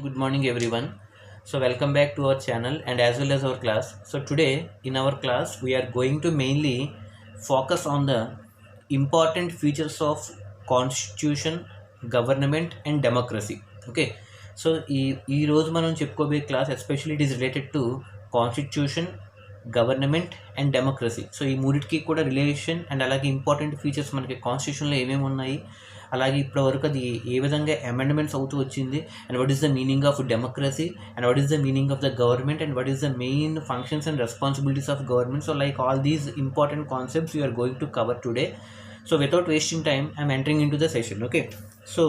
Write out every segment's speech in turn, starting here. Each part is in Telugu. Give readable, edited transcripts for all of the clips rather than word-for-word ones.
Good morning everyone. So welcome back to our channel and as well as our class. So today in our class we are going to mainly focus on the important features of constitution, government and democracy. Okay. So ఈ రోజు మనం చెప్పుకోబోయే class especially it is related to constitution, government and democracy. So ఈ మూడిటికి కూడా రిలేషన్ అండ్ అలాగే ఇంపార్టెంట్ ఫీచర్స్ మనకి కాన్స్టిట్యూషన్లో ఏమేమి ఉన్నాయి, అలాగే ఇప్పటి వరకు అది ఏ విధంగా అమెండ్మెంట్స్ అవుతూ వచ్చింది, and what is the meaning of democracy, and what is the meaning of the government, and what is the main functions and responsibilities of government. So like all these important concepts you are going to cover today. So without wasting time, I am entering into the session. Okay, so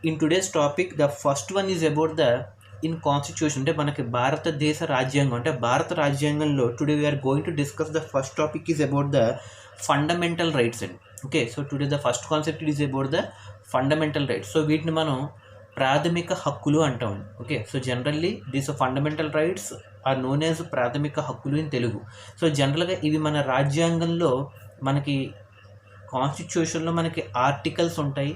in today's topic, the first one is about the in constitution. అంటే మనకి భారతదేశ రాజ్యాంగం, అంటే భారత రాజ్యాంగంలో today we're going to discuss the first topic is about the fundamental rights and okay. So today the first concept is about the fundamental rights. So వీటిని మనం ప్రాథమిక హక్కులు అంటామండి. Okay, so generally these fundamental rights are known as ప్రాథమిక హక్కులు ఇన్ తెలుగు. సో జనరల్గా ఇవి మన రాజ్యాంగంలో మనకి కాన్స్టిట్యూషన్లో మనకి ఆర్టికల్స్ ఉంటాయి,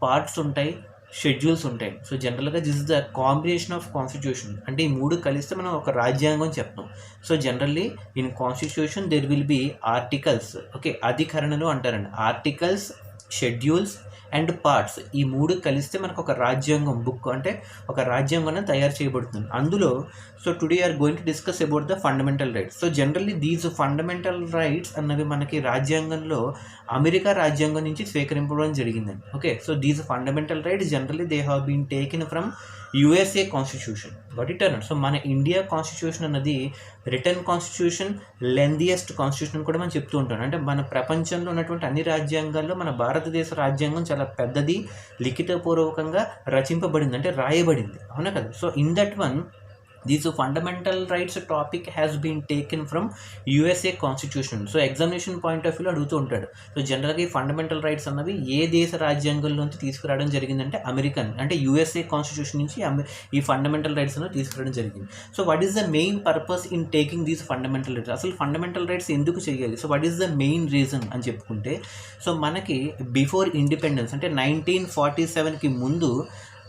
పార్ట్స్ ఉంటాయి, షెడ్యూల్స్ ఉంటాయి. సో జనరల్గా this is the combination of constitution. అంటే ఈ మూడు కలిస్తే మనం ఒక రాజ్యాంగం చెప్తాం. So generally in constitution there will be articles, okay, అధికరణలు అంటారండి. ఆర్టికల్స్, షెడ్యూల్స్ అండ్ పార్ట్స్, ఈ మూడు కలిస్తే మనకు ఒక రాజ్యాంగం బుక్, అంటే ఒక రాజ్యాంగం తయారు చేయబడుతుంది అందులో. So today are going to discuss about the fundamental rights. So generally these fundamental rights అన్నవి మనకి రాజ్యాంగంలో అమెరికా రాజ్యాంగం నుంచి స్వీకరింపడం జరిగిందండి. Okay, so these fundamental rights generally they have been taken from USA constitution. But it అన్నట్టు సో మన ఇండియా కాన్స్టిట్యూషన్ అన్నది రిటర్న్ కాన్స్టిట్యూషన్, లెందియెస్ట్ కాన్స్టిట్యూషన్ కూడా మనం చెప్తూ ఉంటాం. అంటే మన ప్రపంచంలో ఉన్నటువంటి అన్ని రాజ్యాంగాల్లో మన భారతదేశ రాజ్యాంగం చాలా పెద్దది, లిఖితపూర్వకంగా రచింపబడింది, అంటే రాయబడింది, అవునా కదా. So in that one these fundamental rights topic has been taken from USA constitution. So examination point of వ్యూలో అడుగుతూ ఉంటాడు. సో జనరల్గా ఈ ఫండమెంటల్ రైట్స్ అన్నవి ఏ దేశ రాజ్యాంగంలోంచి తీసుకురావడం జరిగిందంటే అమెరికన్, అంటే యుఎస్ఏ కాన్స్టిట్యూషన్ నుంచి ఈ ఫండమెంటల్ రైట్స్ అనేవి తీసుకురావడం జరిగింది. So what is the main purpose in taking these fundamental rights? అసలు ఫండమెంటల్ రైట్స్ ఎందుకు చేయాలి? So what is the main reason అని చెప్పుకుంటే, సో మనకి బిఫోర్ ఇండిపెండెన్స్ అంటే 1947కి ముందు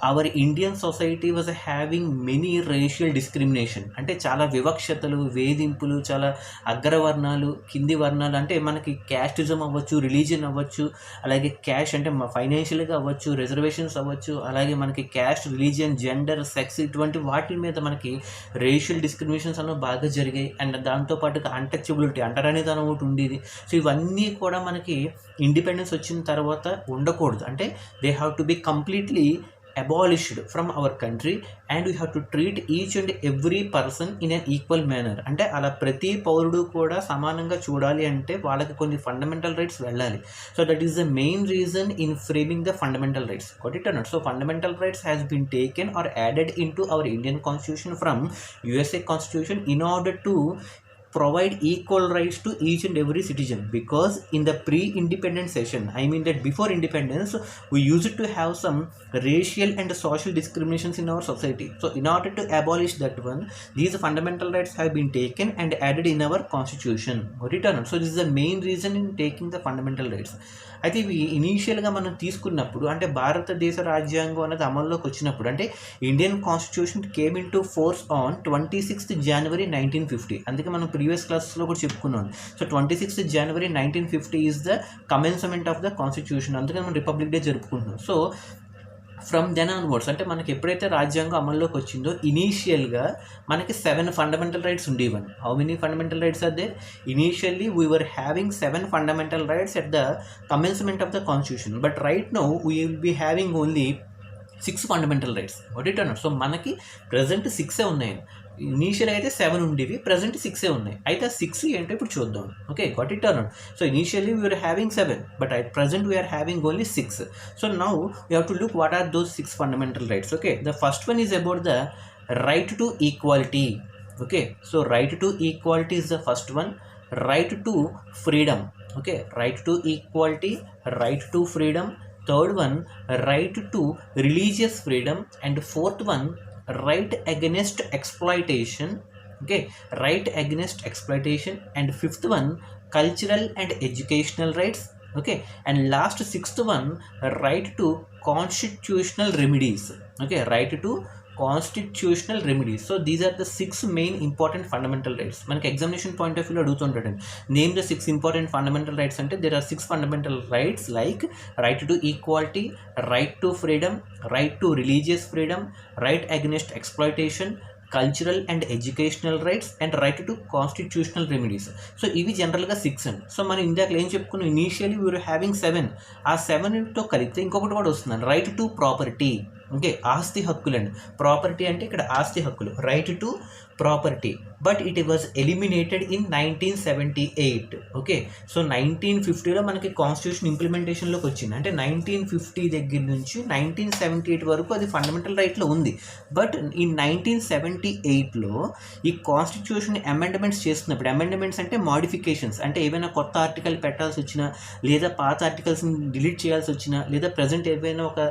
our Indian society was having many racial discrimination. అంటే చాలా వివక్షతలు, వేధింపులు, చాలా అగ్రవర్ణాలు, కింది వర్ణాలు, అంటే మనకి క్యాస్టిజం అవ్వచ్చు, రిలీజియన్ అవ్వచ్చు, అలాగే క్యాష్ అంటే ఫైనాన్షియల్గా అవ్వచ్చు, రిజర్వేషన్స్ అవ్వచ్చు, అలాగే మనకి క్యాస్ట్, రిలీజియన్, జెండర్, సెక్స్, ఇటువంటి వాటి మీద మనకి రేషియల్ డిస్క్రిమినేషన్స్ అనేవి బాగా జరిగాయి. అండ్ దాంతోపాటు అన్టచబిలిటీ, అంటరానితనం ఒకటి ఉండేది. సో ఇవన్నీ కూడా మనకి ఇండిపెండెన్స్ వచ్చిన తర్వాత ఉండకూడదు. అంటే they have to be completely abolished from our country and we have to treat each and every person in an equal manner. అంటే అలా ప్రతి పౌరుడు కూడా సమానంగా చూడాలి, అంటే వాళ్ళకి కొన్ని ఫండమెంటల్ రైట్స్ వెళ్ళాలి. So that is the main reason in framing the fundamental rights. Got it or not? So fundamental rights has been taken or added in to our Indian constitution from USA constitution in order to provide equal rights to each and every citizen, because in the pre-independent session, I mean that before independence we used to have some racial and social discriminations in our society. So in order to abolish that one, these fundamental rights have been taken and added in our constitution. Got it or not? So this is the main reason in taking the fundamental rights. అయితే ఇవి ఇనీషియల్గా మనం తీసుకున్నప్పుడు, అంటే భారతదేశ రాజ్యాంగం అనేది అమల్లోకి వచ్చినప్పుడు, అంటే Indian constitution came into force on 26th January 1950. అందుకే మనం ప్రీవియస్ క్లాసెస్లో కూడా చెప్పుకున్నాం. So 26th January 1950 is the commencement of the constitution. అందుకే మనం రిపబ్లిక్ డే జరుపుకుంటున్నాం. సో ఫ్రమ్ దెన్ ఆన్వర్డ్స్, అంటే మనకి ఎప్పుడైతే రాజ్యాంగం అమల్లోకి వచ్చిందో ఇనీషియల్గా మనకి 7 ఫండమెంటల్ రైట్స్ ఉండేవని. How many fundamental rights are there? Initially we were having 7 fundamental rights at the commencement of the constitution, but right now we will be having only 6 fundamental rights. What it అన్నారు? సో మనకి ప్రజెంట్ 6 ఉన్నాయి. ఇనీషియల్ అయితే 7 ఉండేవి, ప్రజెంట్ 6 ఉన్నాయి. అయితే ఆ 6 ఏంటో ఇప్పుడు చూద్దాం. Okay, got it or not? So initially we're having 7, but at present we're having only 6. So now you have to look what are those 6 fundamental rights. Okay, the first one is about the right to equality. Okay, so right to equality is the first one. Right to freedom. Okay, right to equality, right to freedom. Third one right to religious freedom. And fourth one right against exploitation. Okay, right against exploitation. And fifth one cultural and educational rights. Okay, and last 6th one right to constitutional remedies. Okay, right to constitutional remedies. So these are the 6 main important fundamental rights. మనకి ఎగ్జామినేషన్ పాయింట్ ఆఫ్ వ్యూలో అడుగుతుంటాడండి, name the 6 important fundamental rights అంటే there are 6 fundamental rights like right to equality, right to freedom, right to religious freedom, right against exploitation, cultural and educational rights and right to constitutional remedies. So ఇవి జనరల్గా 6 అండి. సో మనం ఇందాక ఏం చెప్పుకున్నాం, ఇనీషియల్లీ వీఆర్ హ్యావింగ్ 7. ఆ 7తో కలిపితే ఇంకొకటి కూడా వస్తుందండి, రైట్ టు ప్రాపర్టీ. ఓకే, ఆస్తి హక్కులు అండి. ప్రాపర్టీ అంటే ఇక్కడ ఆస్తి హక్కులు, right to property. But it was eliminated in 1978. Okay, so 1950లో మనకి కాన్స్టిట్యూషన్ ఇంప్లిమెంటేషన్లోకి వచ్చింది. అంటే 1950 దగ్గర నుంచి 1978 వరకు అది ఫండమెంటల్ రైట్లో ఉంది. బట్ ఈ 1978లో ఈ కాన్స్టిట్యూషన్ అమెండ్మెంట్స్ చేస్తున్నప్పుడు, అమెండ్మెంట్స్ అంటే మోడిఫికేషన్స్, అంటే ఏవైనా కొత్త ఆర్టికల్ పెట్టాల్సి వచ్చినా, లేదా పాత ఆర్టికల్స్ని డిలీట్ చేయాల్సి వచ్చినా, లేదా ప్రజెంట్ ఏవైనా ఒక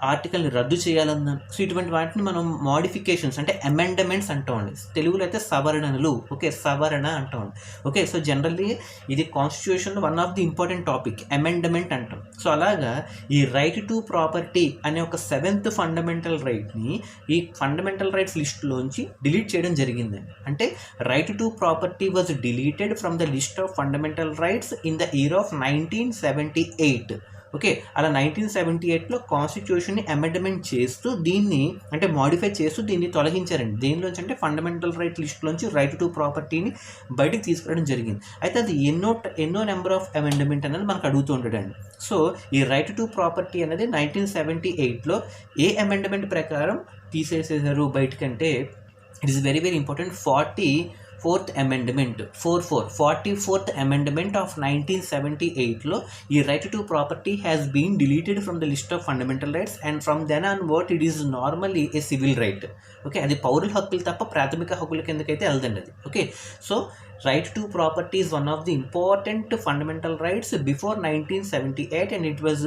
ఆర్టికల్ని రద్దు చేయాలన్నా, సో ఇటువంటి వాటిని మనం మోడిఫికేషన్స్ అంటే అమెండ్మెంట్స్ అంటామండి. తెలుగులో అయితే సవరణలు. ఓకే, సవరణ అంటామండి. ఓకే, సో జనరల్లీ ఇది కాన్స్టిట్యూషన్లో one of the important topic, amendment అంటాం. సో అలాగా ఈ రైట్ టు ప్రాపర్టీ అనే ఒక 7th ఫండమెంటల్ రైట్ని ఈ ఫండమెంటల్ రైట్స్ లిస్ట్లోంచి డిలీట్ చేయడం జరిగిందండి. అంటే right to property was deleted from the list of fundamental rights in the year of 1978. Okay, అలా 1978లో కాన్స్టిట్యూషన్ని అమెండ్మెంట్ చేస్తూ దీన్ని అంటే మాడిఫై చేస్తూ దీన్ని తొలగించారండి. దేనిలోంచి అంటే ఫండమెంటల్ రైట్ లిస్ట్లోంచి రైట్ టు ప్రాపర్టీని బయటకు తీసుకురావడం జరిగింది. అయితే అది ఎన్నో నెంబర్ ఆఫ్ అమెండ్మెంట్ అనేది మనకు అడుగుతూ ఉంటాడండి. సో ఈ రైట్ టు ప్రాపర్టీ అనేది 1978లో ఏ అమెండ్మెంట్ ప్రకారం తీసేసేసారు బయటకంటే, it is very important, 44th amendment 44th amendment of 1978లో ఈ right to property has been deleted from the list of fundamental rights and from then onward it is normally a civil right. Okay, అది పౌరుల హక్కులు తప్ప ప్రాథమిక హక్కుల కిందకైతే వెళ్దండి అది. Okay, so right to property is one of the important fundamental rights before 1978 and it was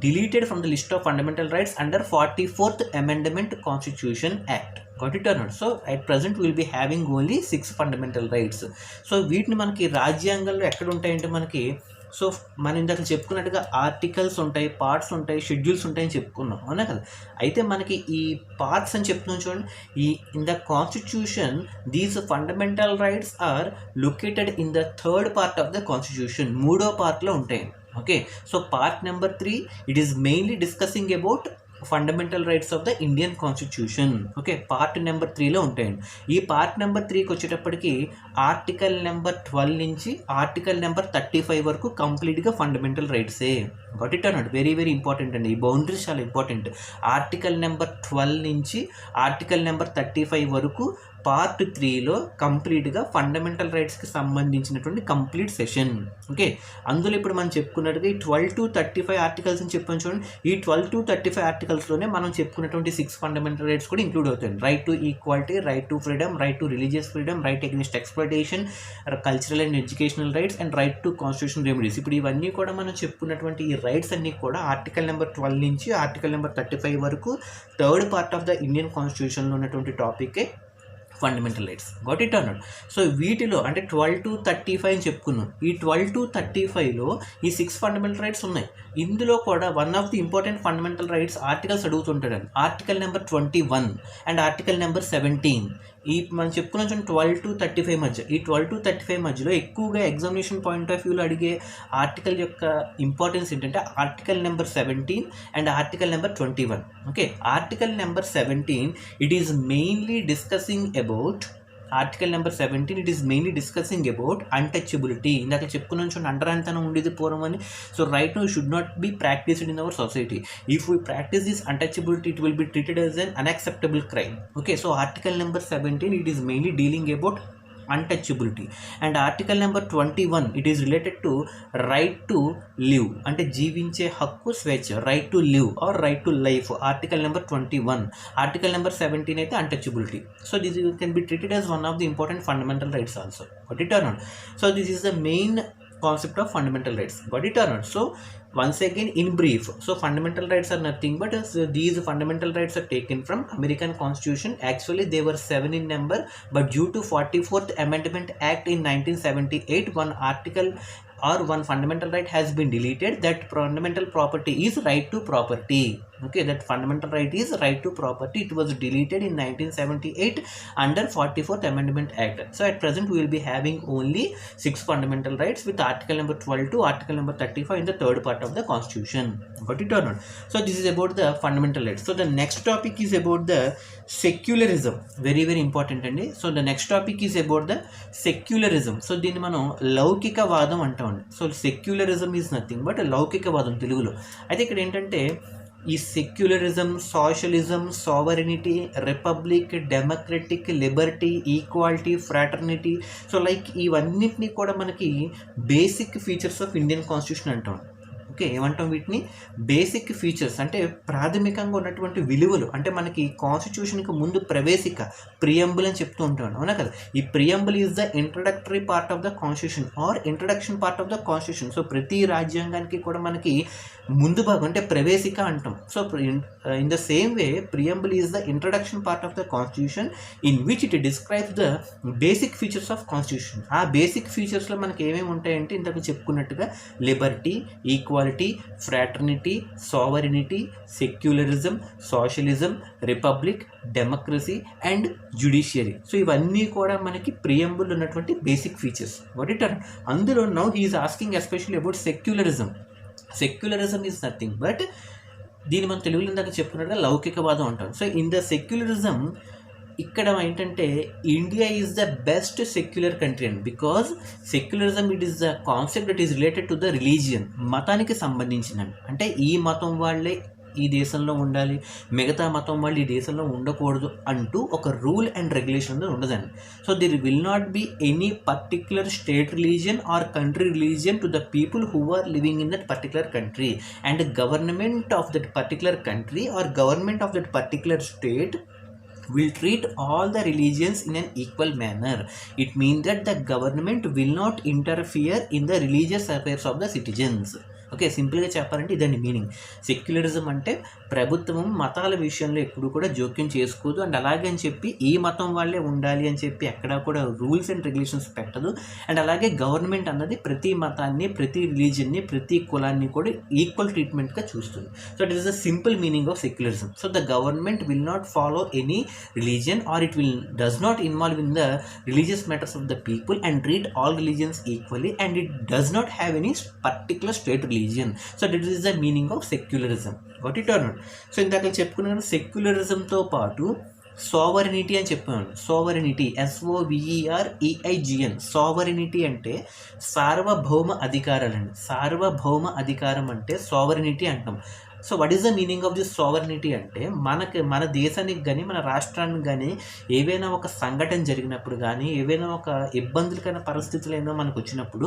deleted from the list of fundamental rights under 44th Amendment Constitution Act. Got it or not? So at present we will be having only 6 fundamental rights. So వీటిని మనకి రాజ్యాంగంలో ఎక్కడ ఉంటాయంటే మనకి, సో మనం ఇందాక చెప్పుకున్నట్టుగా ఆర్టికల్స్ ఉంటాయి, పార్ట్స్ ఉంటాయి, షెడ్యూల్స్ ఉంటాయని చెప్పుకున్నాం, అవునా కదా. అయితే మనకి ఈ పార్ట్స్ అని చెప్తున్నాం చూడండి, in the constitution these fundamental rights are located in the 3rd part of the constitution. 3వ పార్ట్లో ఉంటాయి. Okay, so part number 3 it is mainly discussing about fundamental rights of the Indian constitution. Okay, part number 3లో ఉంటాయండి. ఈ పార్ట్ నెంబర్ 3కి వచ్చేటప్పటికి ఆర్టికల్ నెంబర్ 12 నుంచి ఆర్టికల్ నెంబర్ 35 వరకు కంప్లీట్గా ఫండమెంటల్ రైట్సే. Got it or not? Very important అండి, ఈ బౌండరీస్ చాలా ఇంపార్టెంట్. ఆర్టికల్ నెంబర్ 12 నుంచి ఆర్టికల్ నెంబర్ 35 వరకు పార్ట్ 3లో కంప్లీట్గా ఫండమెంటల్ రైట్స్కి సంబంధించినటువంటి కంప్లీట్ సెషన్. ఓకే, అందులో ఇప్పుడు మనం చెప్పుకున్నట్టుగా ఈ 12 to 35 ఆర్టికల్స్ అని చెప్పాను చూడండి. ఈ 12 to 35 ఆర్టికల్స్లోనే మనం చెప్పుకున్నటువంటి 6 ఫండమెంటల్ రైట్స్ కూడా ఇంక్లూడ్ అవుతాయి. Right to equality, right to freedom, right to religious freedom, right against exploitation, cultural and educational rights and right to constitution remedies. ఇప్పుడు ఇవన్నీ కూడా మనం చెప్పుకున్నటువంటి ఈ రైట్స్ అన్నీ కూడా ఆర్టికల్ నెంబర్ 12 నుంచి ఆర్టికల్ నెంబర్ 35 వరకు 3rd part of the Indian కాన్స్టిట్యూషన్లో ఉన్నటువంటి టాపికే fundamental rights. Got it or not? So వీటిలో అంటే 12 to 35 అని చెప్పుకున్నాం. ఈ 12 to 35లో ఈ 6 ఫండమెంటల్ రైట్స్ ఉన్నాయి. ఇందులో కూడా one of the important fundamental rights articles అడుగుతుంటాడండి. Article number 21 and article number 17. ఈ మనం చెప్పుకున్నాం 12 to 35 మధ్య, ఈ 12 to 35 మధ్యలో ఎక్కువగా ఎగ్జామినేషన్ పాయింట్ ఆఫ్ వ్యూలో అడిగే ఆర్టికల్ యొక్క ఇంపార్టెన్స్ ఏంటంటే article number 17 and article number 21. Okay, article number 17 it is mainly discussing about article number 17 it is mainly discussing about untouchability. ఇందాక చెప్పుకున్నాం చూడండి, అంటరానితనం ఉండేది పూర్వం అని. So right now should not be practised in our society. If we practise this untouchability it will be treated as an unacceptable crime. Okay, so article number 17 it is mainly dealing about untouchability and article number 21 it is related to right to live అంటే జీవించే హక్కు, స్వేచ్ఛ, right to live or right to life, article number 21. article number 17 అయితే untouchability. So this can be treated as one of the important fundamental rights also. Got it or not? So this is the main concept of fundamental rights. Got it or not? So once again in brief, so fundamental rights are nothing but these fundamental rights are taken from American Constitution. Actually they were 7 in number, but due to 44th Amendment Act in 1978 one article or one fundamental right has been deleted. That fundamental property is right to property. Okay, that fundamental right is right to property. It was deleted in 1978 under 44th Amendment Act. So at present we will be having only 6 fundamental rights with article number 12 to article number 35 in the third part of the constitution. Got it or not? So this is about the fundamental rights. So the next topic is about the secularism. Very very important అండి. So the next topic is about the secularism. So దీన్ని మనం లౌకికవాదం అంటామండి. So secularism is nothing but లౌకికవాదం తెలుగులో. అయితే ఇక్కడ ఏంటంటే ఈ secularism, socialism, sovereignty, republic, democratic, liberty, equality, fraternity, so like ఇవన్నిటినీ కూడా మనకి basic features of Indian constitution అంటాం. ఓకే, ఏమంటాం వీటిని? బేసిక్ ఫీచర్స్ అంటే ప్రాథమికంగా ఉన్నటువంటి విలువలు. అంటే మనకి కాన్స్టిట్యూషన్కి ముందు ప్రవేశిక, ప్రియంబుల్ అని చెప్తూ ఉంటాం, అవునా కదా? ఈ preamble is the introductory part of the constitution or introduction part of the constitution. So ప్రతి రాజ్యాంగానికి కూడా మనకి ముందు భాగం అంటే ప్రవేశిక అంటాం. So in the same way preamble is the introduction part of the constitution in which it describes the basic features of constitution. ఆ బేసిక్ ఫీచర్స్లో మనకి ఏమేమి ఉంటాయంటే ఇంతకు చెప్పుకున్నట్టుగా liberty, equality, fraternity, sovereignty, secularism, socialism, republic, democracy and judiciary. So ఇవన్నీ కూడా మనకి ప్రియంబుల్ ఉన్నటువంటి basic features. What it are? అందులో now he is asking especially about secularism. Secularism is nothing but దీన్ని మనం తెలుగులో ఇందాక చెప్పుకున్నట్టుగా లౌకికవాదం అంటాం. సో ఇన్ ద సెక్యులరిజం ఇక్కడ ఏంటంటే India is the best secular country and because secularism it is the concept that is related to the religion, మతానికి సంబంధించినది. అంటే ఈ మతం వాళ్ళే ఈ దేశంలో ఉండాలి, మిగతా మతం వాళ్ళు ఈ దేశంలో ఉండకూడదు అంటూ ఒక రూల్ అండ్ రెగ్యులేషన్ ఉండదండి. So there will not be any particular state religion or country religion to the people who are living in that particular country and government of that particular country or government of that particular state will treat all the religions in an equal manner. It means that the government will not interfere in the religious affairs of the citizens. Okay, సింపుల్గా చెప్పాలంటే ఇదండి మీనింగ్. సెక్యులరిజం అంటే ప్రభుత్వం మతాల విషయంలో ఎప్పుడు కూడా జోక్యం చేసుకోదు అండ్ అలాగే అని చెప్పి ఈ మతం వాళ్ళే ఉండాలి అని చెప్పి ఎక్కడా కూడా రూల్స్ అండ్ రెగ్యులేషన్స్ పెట్టదు. అండ్ అలాగే గవర్నమెంట్ అన్నది ప్రతి మతాన్ని, ప్రతి రిలీజియన్ని, ప్రతి కులాన్ని కూడా ఈక్వల్ ట్రీట్మెంట్గా చూస్తుంది. So it is the simple meaning of secularism. So the government will not follow any religion or it will does not involve in the religious matters of the people and treat all religions equally and it does not have any particular state religion. So that is the meaning of secularism. Got it or not? So ఇందాక చెప్పుకున్నాను సెక్యులరిజంతో పాటు సావరెనిటీ అని చెప్పాను. Sovereignty SOVEREIGN. సావరెనిటీ అంటే సార్వభౌమ అధికారాలండి. సార్వభౌమ అధికారం అంటే సావరెనిటీ అంటాం. So what is the meaning of this sovereignty అంటే మన దేశానికి కానీ మన రాష్ట్రానికి కానీ ఏవైనా ఒక సంఘటన జరిగినప్పుడు కానీ ఏవైనా ఒక ఇబ్బందులకైన పరిస్థితులు ఏదో మనకు వచ్చినప్పుడు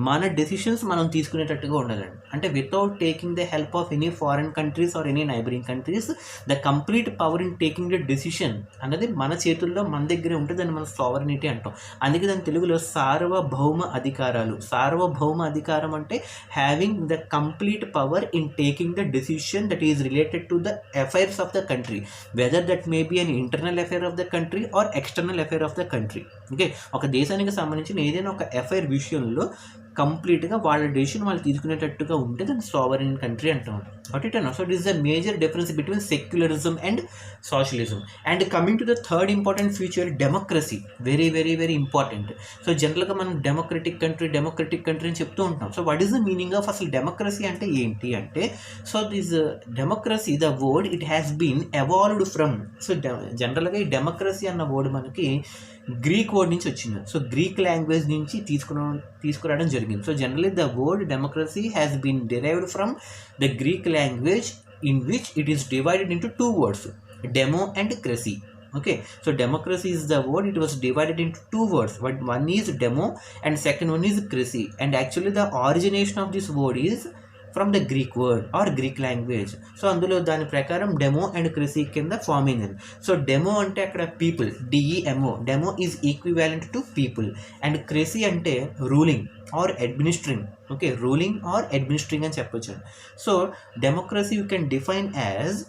మన డెసిషన్స్ మనం తీసుకునేటట్టుగా ఉండాలండి. అంటే without taking the help of any foreign countries or any neighbouring countries the complete power in taking the decision అన్నది మన చేతుల్లో మన దగ్గరే ఉంటుంది. దాన్ని మనం సావరెనిటీ అంటాం. అందుకే దాని తెలుగులో సార్వభౌమ అధికారాలు. సార్వభౌమ అధికారం అంటే having the complete power in taking the decision that is related to the affairs of the country, whether that may be an internal affair of the country or external affair of the country. Okay, ఒక దేశానికి సంబంధించిన ఏదైనా ఒక అఫైర్ విషయంలో కంప్లీట్గా వాళ్ళ డెసిషన్ వాళ్ళు తీసుకునేటట్టుగా ఉంటే దాన్ని సావరెన్ కంట్రీ అంటాం. వాట్ ఇట్ అన్నా? So it is the major difference between secularism and socialism. And coming to the third important feature democracy. Very very very important. So జనరల్గా మనం డెమోక్రటిక్ కంట్రీ అని చెప్తూ ఉంటాం. So what is the meaning of అసలు డెమోక్రసీ అంటే ఏంటి అంటే, so this democracy the word it has been evolved from. So జనరల్గా ఈ డెమోక్రసీ అన్న వర్డ్ మనకి గ్రీక్ వర్డ్ నుంచి వచ్చింది. సో గ్రీక్ లాంగ్వేజ్ నుంచి తీసుకురావడం జరిగింది. So generally the word democracy has been derived from the Greek language in which it is divided into 2 words, demo and cracy. Okay, so democracy is the word. It was divided into 2 words. One is demo and second one is cracy. And actually the origination of this word is from the Greek word or Greek language. So అందులో దాని ప్రకారం డెమో అండ్ క్రసీ కింద ఫామ్ అయింది. సో డెమో అంటే అక్కడ people, DEMO. Demo is equivalent to people. And cracy అంటే ruling or administering. Okay, ruling or administering అని చెప్పొచ్చు. So democracy you can define as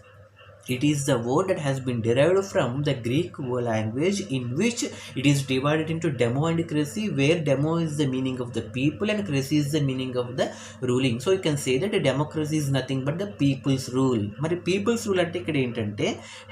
It is the word that has been derived from the Greek language, in which it is divided into demo and cracy, where demo is the meaning of the people and cracy is the meaning of the ruling. So you can say that a democracy is nothing but the people's rule. మరి people's rule అంటే ఇక్కడ ఏంటంటే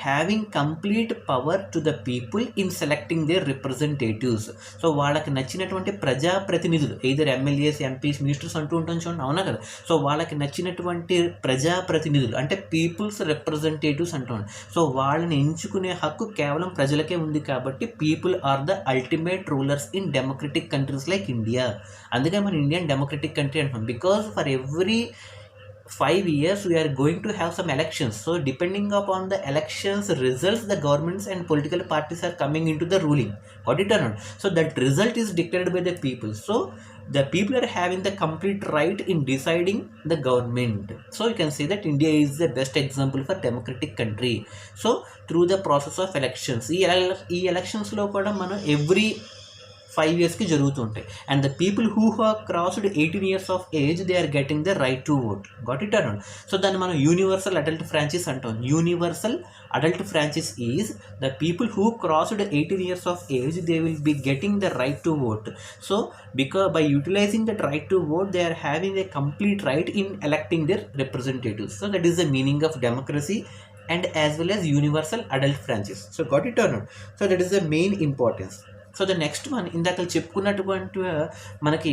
having complete power to the people in selecting their representatives. So వాళ్ళకి నచ్చినటువంటి ప్రజాప్రతినిధులు, ఎయిదర్ ఎమ్మెల్యేస్, ఎంపీస్, మినిస్టర్స్ అంటూ ఉంటాం చూడండి, అవునా కదా. సో వాళ్ళకి నచ్చినటువంటి ప్రజాప్రతినిధులు అంటే పీపుల్స్ రిప్రజెంటేటివ్స్ అంటాం. సో వాళ్ళని ఎంచుకునే హక్కు కేవలం ప్రజలకే ఉంది కాబట్టి people are the ultimate rulers in democratic countries like India. అందుకే మన ఇండియన్ డెమోక్రటిక్ కంట్రీ అంటాం, because for every 5 years we are going to have some elections. So depending upon the elections results, the governments and political parties are coming into the ruling. Got it or not? So that result is dictated by the people. So the people are having the complete right in deciding the government. So you can say that India is the best example for democratic country. So through the process of elections, ఈ elections లో కూడా మనం every 5 yearsకి జరుగుతుంటాయి. And the people who have crossed 18 years of age, they are getting the right to vote. Got it or not? So దాన్ని మనం యూనివర్సల్ అడల్ట్ ఫ్రాంచైజ్ అంటాం. Universal adult franchise is the people who crossed 18 years of age, they will be getting the right to vote. So because by utilising that right to vote, they are having a complete right in electing their representatives. So that is the meaning of democracy and as well as universal adult franchise. So got it or not? So that is the main importance. So the next one, ఇందాక చెప్పుకున్నటువంటి మనకి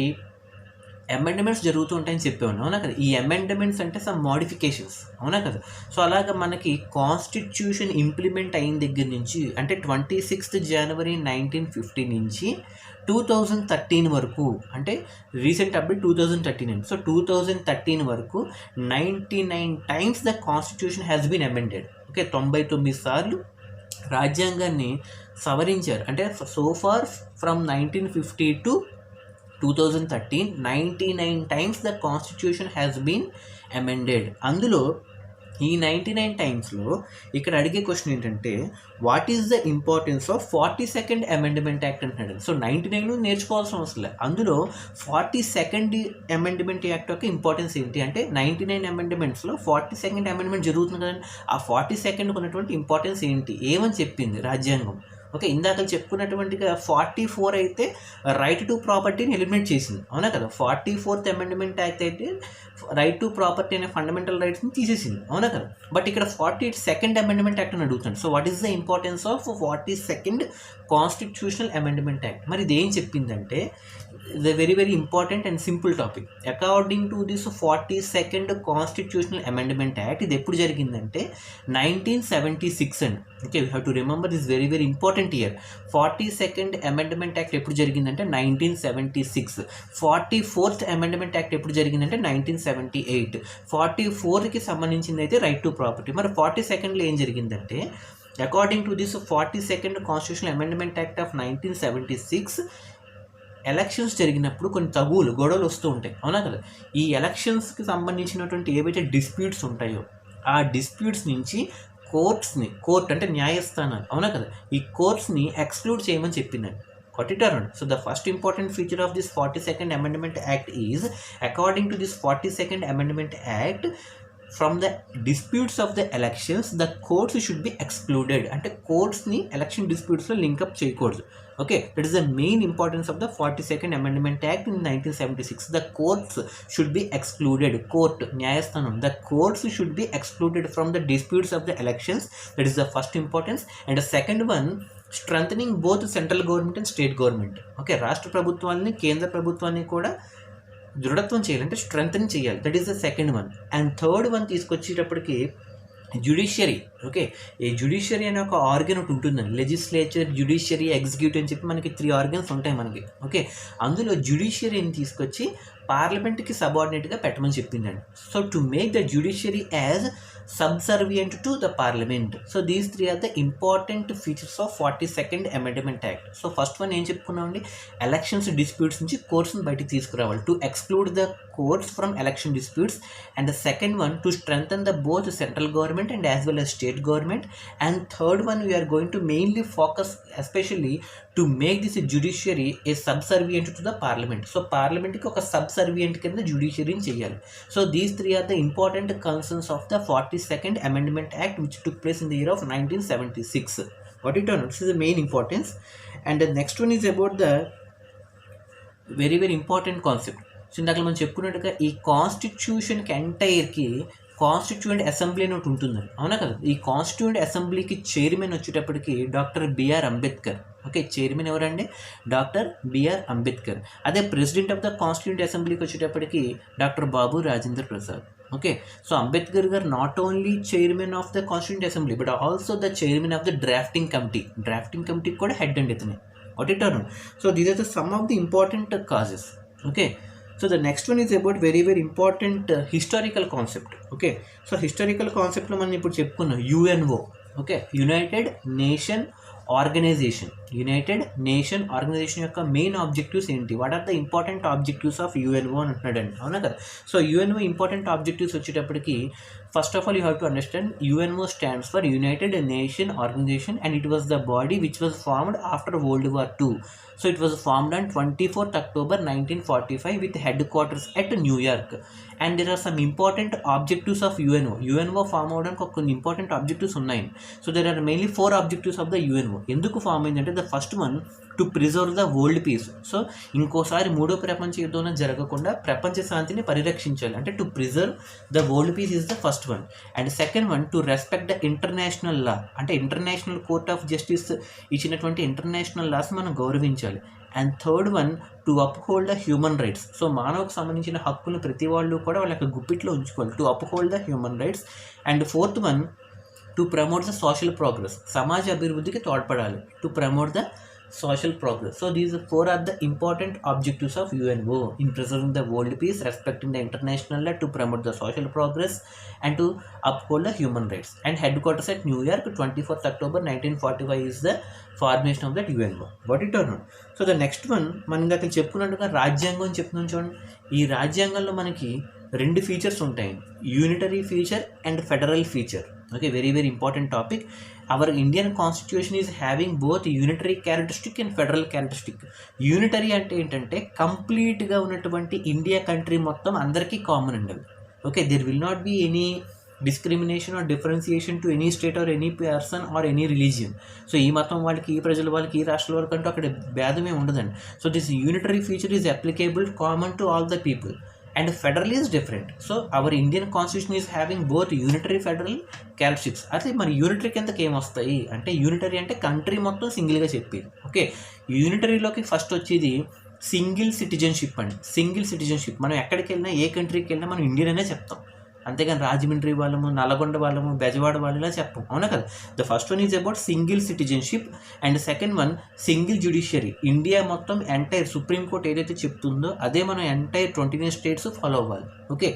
అమెండ్మెంట్స్ జరుగుతూ ఉంటాయని చెప్పాను, అవునా కదా. ఈ అమెండ్మెంట్స్ అంటే సమ్ మోడిఫికేషన్స్, అవునా కదా. సో అలాగ మనకి కాన్స్టిట్యూషన్ ఇంప్లిమెంట్ అయిన దగ్గర నుంచి, అంటే 26th January 1950 నుంచి 2013 వరకు, అంటే రీసెంట్ అప్డేట్ 2013. సో 2013 వరకు 99 times the constitution has been amended. Okay, 99 సార్లు రాజ్యాంగాన్ని సవరించారు. అంటే so far from 1950 to 2013 99 times the constitution has been amended. అందులో ఈ 99 టైమ్స్లో ఇక్కడ అడిగే క్వశ్చన్ ఏంటంటే, what is the importance of 42nd amendment act అంటున్నాడు. సో 99 నేర్చుకోవాల్సిన అవసరం లేదు, అందులో 42nd అమెండ్మెంట్ యాక్ట్ యొక్క ఇంపార్టెన్స్ ఏంటి అంటే, 99 అమెండ్మెంట్స్లో 42nd అమెండ్మెంట్ జరుగుతుంది కదండి, ఆ 42nd ఉన్నటువంటి ఇంపార్టెన్స్ ఏంటి, ఏమని చెప్పింది రాజ్యాంగం. ఓకే, ఇందాక చెప్పుకున్నటువంటిగా 44 అయితే రైట్ టు ప్రాపర్టీని ఎలిమినేట్ చేసింది, అవునా కదా. 44th అమెండ్మెంట్ యాక్ట్ అయితే రైట్ టు ప్రాపర్టీ అనే ఫండమెంటల్ రైట్స్ని తీసేసింది, అవునా కదా. బట్ ఇక్కడ 42nd అమెండ్మెంట్ యాక్ట్ అని అడుగుతాను. So what is the importance of 42nd constitutional amendment act? మరి ఇది ఏం చెప్పిందంటే, the very very important and simple topic. According to this 42nd constitutional amendment act, ఇది ఎప్పుడు జరిగిందంటే 1976 అండి. Okay, we have to remember this very very important year. 42nd amendment act ఎప్పుడు జరిగిందంటే 1976. 44th అమెండ్మెంట్ యాక్ట్ ఎప్పుడు జరిగిందంటే 1978. 44కి సంబంధించింది అయితే రైట్ టు ప్రాపర్టీ. మరి 42ndలో ఏం జరిగిందంటే, according to this 42nd constitutional amendment act of 1976, elections జరిగినప్పుడు కొన్ని గొడవలు వస్తూ ఉంటాయి, అవునా కదా. ఈ ఎలక్షన్స్కి సంబంధించినటువంటి ఏవైతే డిస్ప్యూట్స్ ఉంటాయో, ఆ డిస్ప్యూట్స్ నుంచి కోర్ట్ అంటే న్యాయస్థానాలు, అవునా కదా, ఈ కోర్ట్స్ని ఎక్స్క్లూడ్ చేయమని చెప్పిందండి. Got it or not? So the first important feature of this 42nd Amendment Act is, according to this 42nd Amendment Act, from the disputes of the elections, the courts should be excluded. అంటే కోర్ట్స్ని ఎలక్షన్ డిస్ప్యూట్స్లో లింకప్ చేయకూడదు. Okay, that is the main importance of the 42nd Amendment Act in 1976. The courts should be excluded. Court న్యాయస్థానం, the courts should be excluded from the disputes of the elections. That is the first importance. And the second one, strengthening both central government and state government. Okay, రాష్ట్ర ప్రభుత్వాన్ని కేంద్ర ప్రభుత్వాన్ని కూడా దృఢత్వం చేయాలి, అంటే స్ట్రెంథన్ చేయాలి. That is the second one. And third one తీసుకొచ్చేటప్పటికి జ్యుడిషియరీ. ఓకే, ఈ జ్యుడిషియరీ అనే ఒక ఆర్గన్ ఒకటి ఉంటుందండి. లెజిస్లేచర్, జ్యుడిషియరీ, ఎగ్జిక్యూటివ్ అని చెప్పి మనకి 3 organs ఉంటాయి మనకి. ఓకే, అందులో జ్యుడిషియరీని తీసుకొచ్చి పార్లమెంట్కి సబార్డినేట్గా పెట్టమని చెప్పిందండి. So to make the judiciary as subservient to the parliament. So these 3 are the important features of 42nd Amendment Act. So first one ఏం చెప్పుకున్నామండి, ఎలక్షన్స్ డిస్ప్యూట్స్ నుంచి కోర్ట్స్ని బయటికి తీసుకురావాలి, to exclude the courts from election disputes. And the second one, to strengthen the both central government and as well as state government. And third one, we're going to mainly focus especially to make this judiciary a subservient to the parliament. So పార్లమెంట్కి ఒక సబ్సర్వియంట్ కింద జ్యుడిషియరీని చేయాలి. So these 3 are the important concerns of the 42nd 42nd Amendment Act which took place in the year of 1976. Got it or not? This is the main importance. And the next one is about the very very important concept. So ఇందాక మనం చెప్పుకున్నట్టుగా ఈ కాన్స్టిట్యూషన్కి ఎంటైర్కి కాన్స్టిట్యూయెంట్ అసెంబ్లీ అని ఒకటి ఉంటుందండి, అవునా కదా. ఈ కాన్స్టిట్యూయెంట్ అసెంబ్లీకి చైర్మన్ వచ్చేటప్పటికి doctor BR Ambedkar. Okay, chairman ఎవరండి? Doctor BR Ambedkar. అదే ప్రెసిడెంట్ ఆఫ్ ద కాన్స్టిట్యూయెంట్ అసెంబ్లీకి వచ్చేటప్పటికి doctor Babu Rajendra Prasad. Okay, so Ambedkar గారు not only chairman of the constituent assembly but also the chairman of the drafting committee. Drafting కమిటీకి కూడా హెడ్ అండి ఇతనే. What it are. So these are the some of the important causes. Okay, so the next one is about very very important historical concept. Okay, so historical concept lo మనం ఇప్పుడు చెప్పుకున్నాం UNO. Okay, united nation organisation. United nation organisation యొక్క మెయిన్ ఆబ్జెక్టివ్స్ ఏంటి? What are the important objectives of UNO అని అంటున్నాడండి, అవునా కదా. సో UNO ఇంపార్టెంట్ ఆబ్జెక్టివ్స్ వచ్చేటప్పటికి first of all you have to understand UNO stands for united nation organisation and it was the body which was formed after World War II. So it was formed on 24th October 1945 with headquarters at New York. And there are some important objectives of UNO. UNO form అవడానికి కొన్ని ఇంపార్టెంట్ ఆబ్జెక్టివ్స్ ఉన్నాయి. So there are mainly 4 objectives of the UNO. ఎందుకు ఫామ్ అయిందంటే the first one to preserve the world peace. సో ఇంకోసారి మూడో ప్రపంచ యుద్ధం జరగకుండా ప్రపంచ శాంతిని పరిరక్షించాలి, అంటే to preserve the world peace is the first one. And second one to respect the international law, అంటే ఇంటర్నేషనల్ కోర్ట్ ఆఫ్ జస్టిస్ ఇచ్చినటువంటి ఇంటర్నేషనల్ లాస్ మనం గౌరవించాలి. And third one to uphold the human rights. So మానవకు సంబంధించిన హక్కులు ప్రతి వాళ్ళు కూడా వాళ్ళ యొక్క గుప్పిట్లో ఉంచుకోవాలి, to uphold the human rights. And fourth one to promote the social progress, సమాజ అభివృద్ధికి తోడ్పడాలి, to promote the social progress. So these 4 are the important objectives of UNO in preserving the world peace, respecting the international law, to promote the social progress and to uphold the human rights. And headquarters at New York, 24th October 1945 is the formation of that UNO. Got it or not? So the next one మనం ఇందాక చెప్పుకున్నట్టుగా రాజ్యాంగం అని చెప్తున్నాం చూడండి. ఈ రాజ్యాంగంలో మనకి 2 ఫీచర్స్ ఉంటాయి, unitary feature and federal feature. Okay, very very important topic. Hour Indian constitution is having both unitary characteristic and federal characteristic. Unitary అంటే ఏంటంటే కంప్లీట్గా ఉన్నటువంటి ఇండియా కంట్రీ మొత్తం అందరికీ కామన్ అండి. Okay, there will not be any discrimination or differentiation to any state or any person or any religion. So ఈ మతం వాళ్ళకి, ఈ ప్రజల వాళ్ళకి, ఈ రాష్ట్రాల వాళ్ళకి అంటూ అక్కడ భేదమే ఉండదండి. So this unitary feature is applicable common to all the people. And federal is different. So our Indian constitution is having both unitary federal characteristics. అయితే మరి యూనిటరీ కిందకి ఏమొస్తాయి అంటే, యూనిటరీ అంటే కంట్రీ మొత్తం సింగిల్గా చెప్పేది. ఓకే, యూనిటరీలోకి ఫస్ట్ వచ్చేది సింగిల్ సిటిజన్షిప్ అండి. సింగిల్ సిటిజన్షిప్, మనం ఎక్కడికి వెళ్ళినా ఏ కంట్రీకి వెళ్ళినా మనం ఇండియన్ అనే చెప్తాం, అంతేగాని రాజమండ్రి వాళ్ళము, నల్లగొండ వాళ్ళము, బెజవాడ వాళ్ళలా చెప్పం, అవునా కదా. The first one is about single citizenship and second one single judiciary. India మొత్తం ఎంటైర్ సుప్రీంకోర్టు ఏదైతే చెప్తుందో అదే మనం ఎంటైర్ 29 స్టేట్స్ ఫాలో అవ్వాలి. Okay,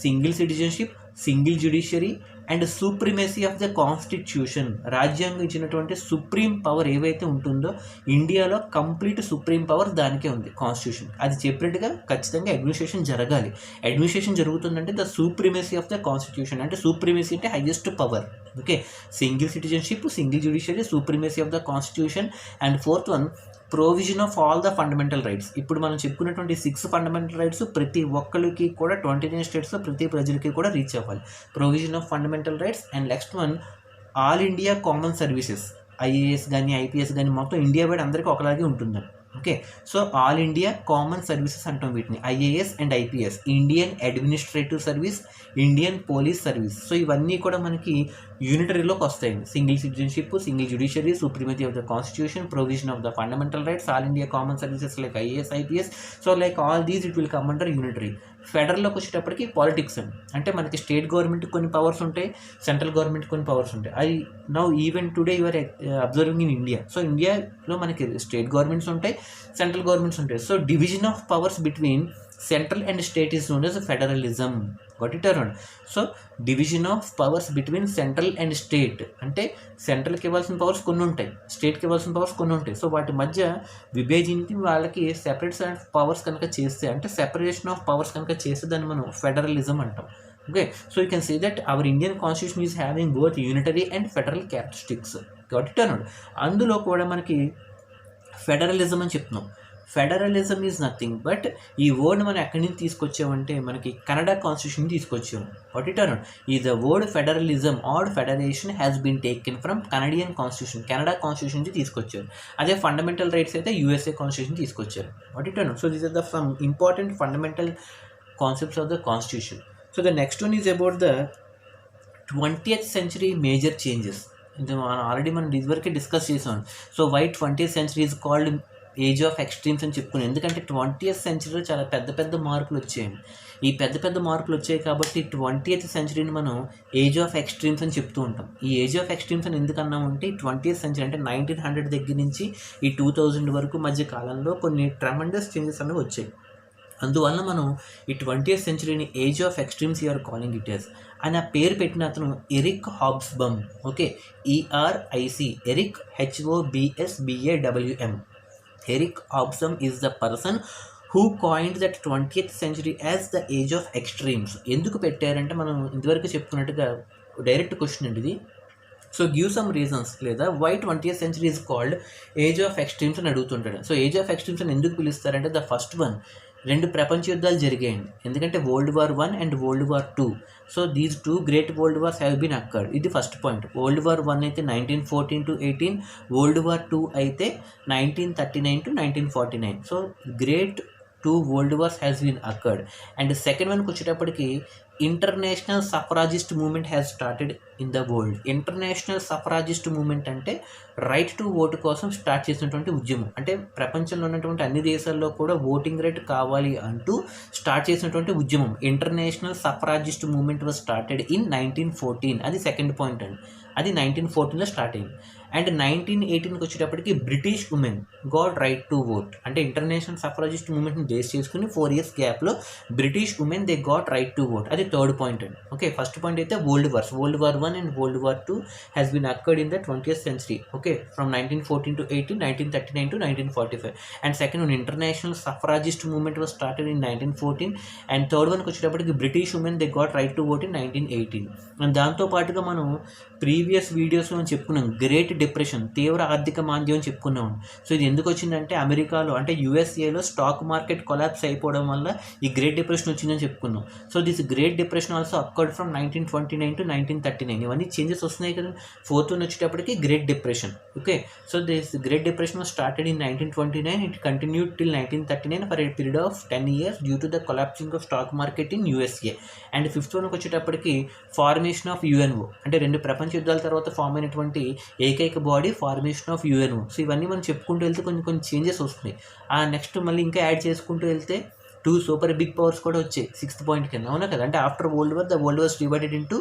single citizenship, single judiciary and supremacy of the constitution. రాజ్యాంగం ఇచ్చినటువంటి సుప్రీం పవర్ ఏవైతే ఉంటుందో ఇండియాలో కంప్లీట్ సుప్రీం పవర్ దానికే ఉంది, కాన్స్టిట్యూషన్. అది చెప్పినట్టుగా ఖచ్చితంగా అడ్మినిస్ట్రేషన్ జరగాలి. అడ్మినిస్ట్రేషన్ జరుగుతుందంటే the supremacy of the constitution, అంటే సూప్రిమసీ అంటే highest power. Okay, single citizenship, single judiciary, supremacy of the constitution. And fourth one provision of all the fundamental rights. ఇప్పుడు మనం చెప్పుకున్నటువంటి 6 ఫండమెంటల్ రైట్స్ ప్రతి ఒక్కరికి కూడా 29 స్టేట్స్లో ప్రతి ప్రజలకి కూడా రీచ్ అవ్వాలి. Provision of fundamental rights. And next one all India common services. IAS కానీ ఐపీఎస్ కానీ మొత్తం ఇండియా వైడ్ అందరికీ ఒకలాగే ఉంటుందండి. Okay, so all India common services అంటాం వీటిని, IAS and IPS, Indian administrative service, Indian police service. So ఇవన్నీ కూడా మనకి యూనిటరీలోకి వస్తాయండి. Single citizenship, single judiciary, supremacy of the constitution, provision of the fundamental rights, all India common services like IAS, IPS. So like all these it will come under unitary. ఫెడరల్లోకి వచ్చేటప్పటికి పాలిటిక్స్ అండి, అంటే మనకి స్టేట్ గవర్నమెంట్కి కొన్ని పవర్స్ ఉంటాయి, సెంట్రల్ గవర్నమెంట్కి కొన్ని పవర్స్ ఉంటాయి. I now even today your observing in India. So ఇండియాలో మనకి స్టేట్ గవర్నమెంట్స్ ఉంటాయి, సెంట్రల్ గవర్నమెంట్స్ ఉంటాయి. So division of powers between central and state is known as federalism. Gut it or not? So division of powers between central and state, అంటే సెంట్రల్కి ఇవ్వాల్సిన పవర్స్ కొన్ని ఉంటాయి, స్టేట్కి ఇవ్వాల్సిన పవర్స్ కొన్ని ఉంటాయి. సో వాటి మధ్య విభేజించి వాళ్ళకి సెపరేట్ పవర్స్ కనుక చేస్తే, అంటే సెపరేషన్ ఆఫ్ పవర్స్ కనుక చేస్తే దాన్ని మనం ఫెడరలిజం అంటాం. Okay, so you can say that our Indian constitution is having both unitary and federal characteristics. Got it or not? అందులో కూడా మనకి ఫెడరలిజం అని చెప్తున్నాం. ఫెడరలిజం ఈజ్ నథింగ్ బట్ ఈ వర్డ్ మనం ఎక్కడి నుంచి తీసుకొచ్చామంటే మనకి కన్నడ కాన్స్టిట్యూషన్ తీసుకొచ్చాము. వాట్ ఇట్ ఆర్ ఈ the word federalism or federation has been taken from Canadian constitution, Canada constitution నుంచి తీసుకొచ్చారు. అదే ఫండమెంటల్ రైట్స్ అయితే యూఎస్ఏ కాన్స్టిట్యూషన్ తీసుకొచ్చారు. What it are so these are the some important fundamental concepts of the constitution. So the next one is about the 20th century major changes. Already మనం ఇదివరకే డిస్కస్ చేసాం. So why 20th century is called age of extremes అని చెప్పుకున్నాం. ఎందుకంటే 20th centuryలో చాలా పెద్ద పెద్ద మార్పులు వచ్చాయండి. ఈ పెద్ద పెద్ద మార్పులు వచ్చాయి కాబట్టి 20th centuryని మనం ఏజ్ ఆఫ్ ఎక్స్ట్రీమ్స్ అని చెప్తూ ఉంటాం. ఈ ఏజ్ ఆఫ్ ఎక్స్ట్రీమ్స్ అని ఎందుకు అన్నామంటే 20th century అంటే 1900 దగ్గర నుంచి ఈ 2000 వరకు మధ్య కాలంలో కొన్ని ట్రెమెండస్ చేంజెస్ అనేవి వచ్చాయి. అందువల్ల మనం ఈ 20th centuryని age of extremes you are calling it as. అని ఆ పేరు పెట్టిన అతను Eric Hobsbawm. Okay, ERIC, Eric HOBSBAWM. Eric Hobsbawm is the person who coined that 20th century as the age of extremes. ఎందుకు పెట్టారంటే మనం ఇంతవరకు చెప్పుకున్నట్టుగా డైరెక్ట్ క్వశ్చన్ అండి ఇది. సో గివ్ సమ్ రీజన్స్ లేదా why 20th century is called age of extremes అని అడుగుతుంటాడు. సో ఏజ్ ఆఫ్ ఎక్స్ట్రీమ్స్ అని ఎందుకు పిలుస్తారంటే ద ఫస్ట్ వన్, 2 ప్రపంచ యుద్ధాలు జరిగాయండి. ఎందుకంటే World War I and World War II. So these 2 great world wars have been occurred. ఇది first point. World War I అయితే 1914 to 18, World War II అయితే 1939 to 1949. So great 2 world wars has been occurred. And second వన్కి వచ్చేటప్పటికి international suffragist movement has started in the world. International suffragist movement అంటే రైట్ టు ఓటు కోసం స్టార్ట్ చేసినటువంటి ఉద్యమం. అంటే ప్రపంచంలో ఉన్నటువంటి అన్ని దేశాల్లో కూడా ఓటింగ్ రైట్ కావాలి అంటూ స్టార్ట్ చేసినటువంటి ఉద్యమం. International suffragist movement was started in 1914. అది సెకండ్ పాయింట్ అండి. అది 1914లో స్టార్ట్ అయింది. అండ్ 1918కి వచ్చేటప్పటికి British women got right to vote. అంటే ఇంటర్నేషనల్ సఫరాజిస్ట్ మూమెంట్ని బేస్ చేసుకుని 4 years గ్యాప్లో British women they got right to vote. అది థర్డ్ పాయింట్ అండి. ఓకే, ఫస్ట్ పాయింట్ అయితే world wars, World War I and World War II has been occurred in the 20th century. Okay, from 1914 to 18, 1939 to 1945. And second one international suffragist movement was started in 1914. And third వన్కి వచ్చేటప్పటికి British women they got right to vote in 1918. And దాంతోపాటుగా మనం ప్రీవియస్ వీడియోస్లో చెప్పుకున్నాం గ్రేట్ డిప్రెషన్, తీవ్ర ఆర్థిక మాంద్యం అని చెప్పుకున్నాం. సో ఇది ఎందుకు వచ్చిందంటే అమెరికాలో అంటే యూఎస్ఏలో స్టాక్ మార్కెట్ కొలాప్స్ అయిపోవడం వల్ల ఈ గ్రేట్ డిప్రెషన్ వచ్చిందని చెప్పుకున్నాం. So this great depression also occurred from 1929 to 1939. ఇవన్నీ చేంజెస్ వస్తున్నాయి కదా. ఫోర్త్ వన్ వచ్చేటప్పటికి great depression. Okay, so this great depression was started in 1929. It continued till 1939 for a period of 10 years due to the collapsing of stock market in USA. And fifth వన్కి వచ్చేటప్పటికి ఫార్మేషన్ ఆఫ్ UNO. అంటే 2 ప్రపంచ యుద్ధాల తర్వాత ఫామ్ అయినటువంటి ఏకైక body formation of UNO. So ఇవన్నీ మనం చెప్పుకుంటూ వెళ్తే కొన్ని చేంజెస్ వస్తున్నాయి. ఆ నెక్స్ట్ మళ్ళీ ఇంకా యాడ్ చేసుకుంటూ వెళ్తే 2 సూపర్ బిగ్ పవర్స్ కూడా వచ్చాయి 6th పాయింట్ కింద. అవునా కదా. అంటే after world war the world was divided into